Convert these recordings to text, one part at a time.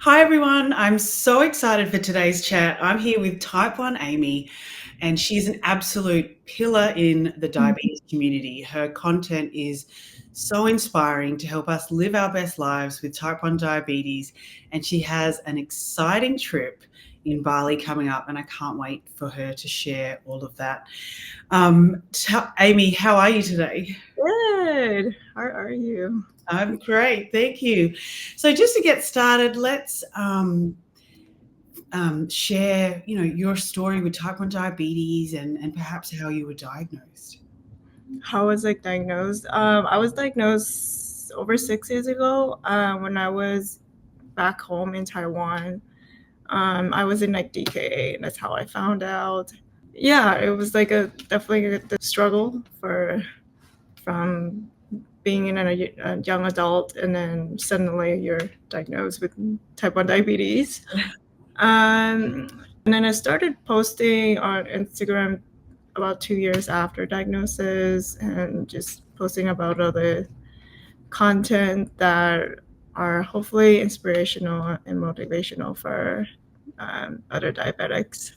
Hi everyone, I'm so excited for today's chat. I'm here with Type 1 Amy, and she's an absolute pillar in the diabetes community. Her content is so inspiring to help us live our best lives with Type 1 diabetes, and she has an exciting trip in Bali coming up, and I can't wait for her to share all of that. Amy, how are you today? Good. How are you? I'm great, thank you. So just to get started, let's share, your story with type 1 diabetes and perhaps how you were diagnosed. How was I diagnosed? I was diagnosed over 6 years ago when I was back home in Taiwan. I was in like DKA, and that's how I found out. Yeah, it was like definitely the struggle from being in a young adult, and then suddenly you're diagnosed with type 1 diabetes. And then I started posting on Instagram about 2 years after diagnosis, and just posting about other content that are hopefully inspirational and motivational for other diabetics.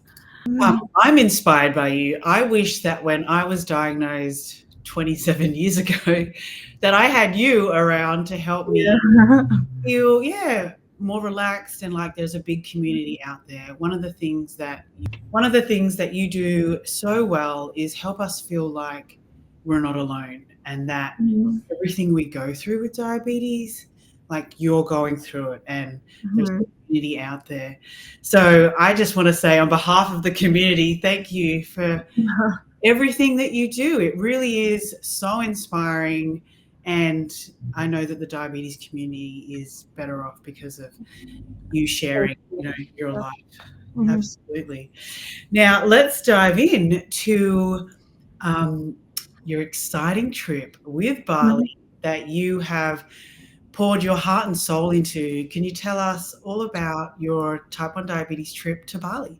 I'm inspired by you. I wish that when I was diagnosed 27 years ago, that I had you around to help me Yeah. feel, more relaxed and like there's a big community out there. One of the things that you do so well is help us feel like we're not alone, and that everything we go through with diabetes, like you're going through it, and there's a community out there. So I just want to say on behalf of the community, thank you for everything that you do. It really is so inspiring. And I know that the diabetes community is better off because of you sharing, your life. Absolutely. Now let's dive in to your exciting trip with Bali that you have poured your heart and soul into. Can you tell us all about your type 1 diabetes trip to Bali?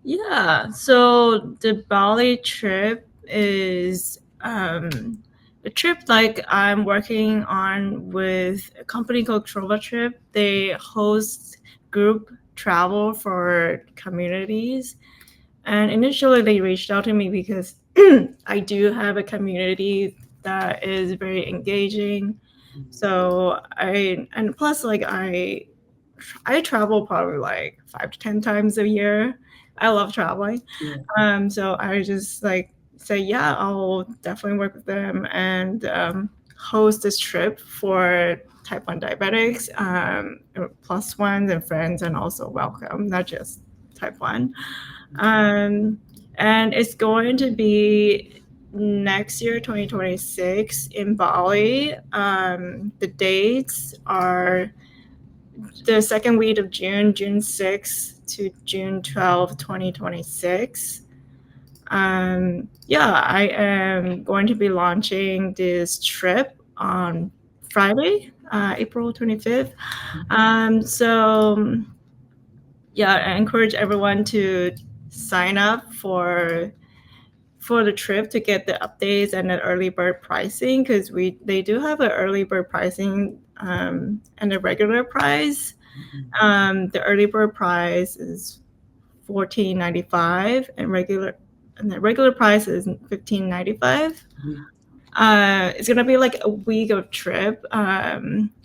Yeah, so the Bali trip is a trip like I'm working on with a company called Trova Trip. They host group travel for communities. And initially they reached out to me because I do have a community that is very engaging. So and plus like I travel probably like 5 to 10 times a year. I love traveling. Yeah. So I just like say, yeah, I'll definitely work with them and host this trip for type 1 diabetics, plus ones and friends, and also welcome, not just type 1. And it's going to be next year, 2026, in Bali. The dates are the second week of June, June 6th to June 12th, 2026. Yeah, I am going to be launching this trip on Friday, April 25th. So, yeah, I encourage everyone to sign up for the trip to get the updates and the early bird pricing, because they do have an early bird pricing and a regular price. The early bird price is $14.95, and the regular price is $15.95. It's gonna be like a week of trip.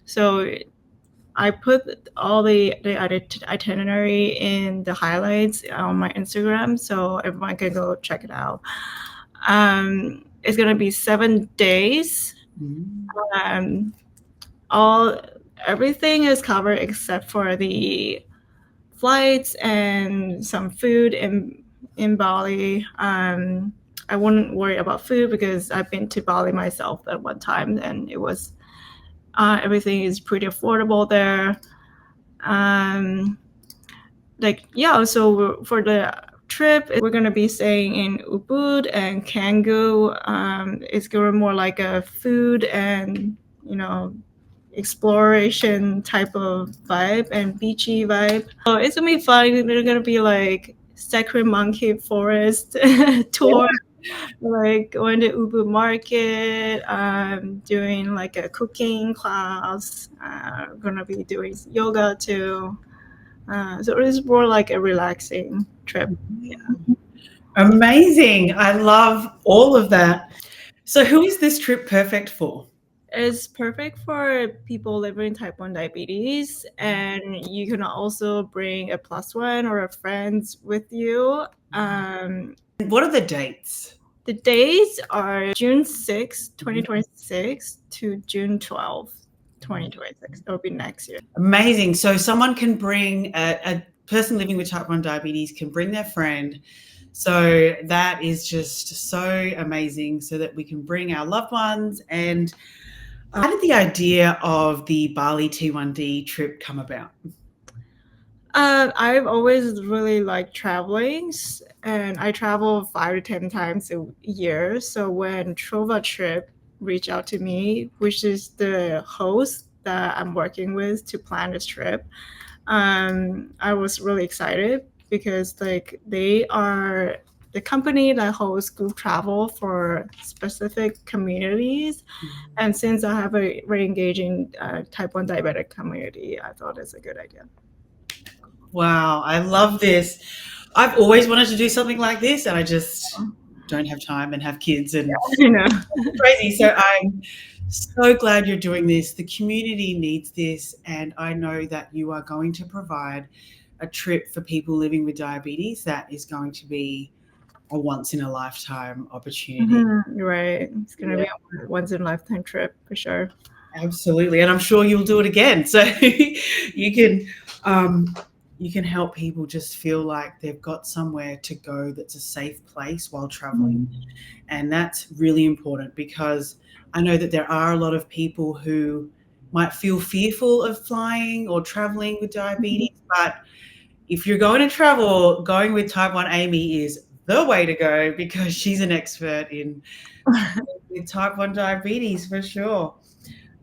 So I put all the itinerary in the highlights on my Instagram, so everyone can go check it out. It's gonna be 7 days. Um, all Everything is covered except for the flights and some food in Bali. I wouldn't worry about food because I've been to Bali myself at one time, and it was everything is pretty affordable there. So for the trip, we're gonna be staying in Ubud and Canggu. It's gonna be more like a food and exploration type of vibe and beachy vibe. So it's gonna be fun. There's gonna be like Sacred Monkey Forest tour, like going to Ubud Market, doing like a cooking class. Gonna be doing yoga too. So it is more like a relaxing trip. Yeah. Amazing. I love all of that. So who is this trip perfect for? It's perfect for people living with type 1 diabetes, and you can also bring a plus one or a friend with you. What are the dates? The dates are June 6, 2026 to June 12, 2026. It'll be next year. Amazing. So someone can bring a person living with type 1 diabetes can bring their friend. So that is just so amazing so that we can bring our loved ones. And how did the idea of the Bali T1D trip come about? I've always really liked traveling, and I travel 5 to 10 times a year. So when Trova Trip reached out to me, which is the host that I'm working with to plan this trip, I was really excited because like they are the company that hosts group travel for specific communities. And since I have a very engaging type 1 diabetic community, I thought it's a good idea. Wow, I love this. I've always wanted to do something like this, and I just don't have time and have kids and You know. crazy. So I'm so glad you're doing this. The community needs this, and I know that you are going to provide a trip for people living with diabetes that is going to be a once in a lifetime opportunity. Right. It's going to be a once in a lifetime trip for sure. Absolutely, and I'm sure you'll do it again. So you can help people just feel like they've got somewhere to go that's a safe place while traveling. And that's really important because I know that there are a lot of people who might feel fearful of flying or traveling with diabetes, but if you're going to travel, going with type 1 Amy is the way to go because she's an expert in with type 1 diabetes for sure.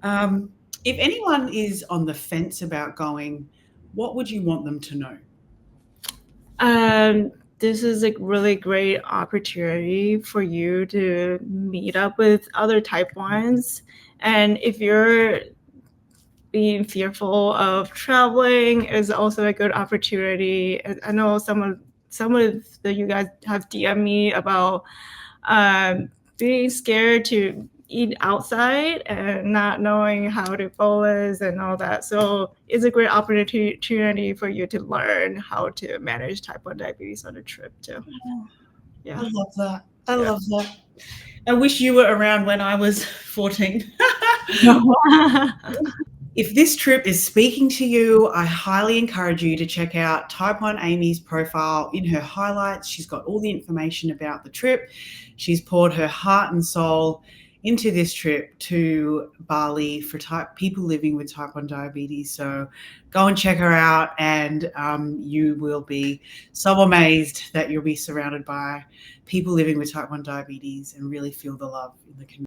If anyone is on the fence about going, what would you want them to know? This is a really great opportunity for you to meet up with other type 1s. And if you're being fearful of traveling, is also a good opportunity. I know some of you guys have DM'd me about being scared to eat outside and not knowing how to bolus and all that. So it's a great opportunity for you to learn how to manage type 1 diabetes on a trip too. Yeah. I love that. I love that. I wish you were around when I was 14. If this trip is speaking to you, I highly encourage you to check out Type 1 Amy's profile. In her highlights, she's got all the information about the trip. She's poured her heart and soul into this trip to Bali for people living with type 1 diabetes. So go and check her out, and you will be so amazed that you'll be surrounded by people living with type 1 diabetes and really feel the love in the community.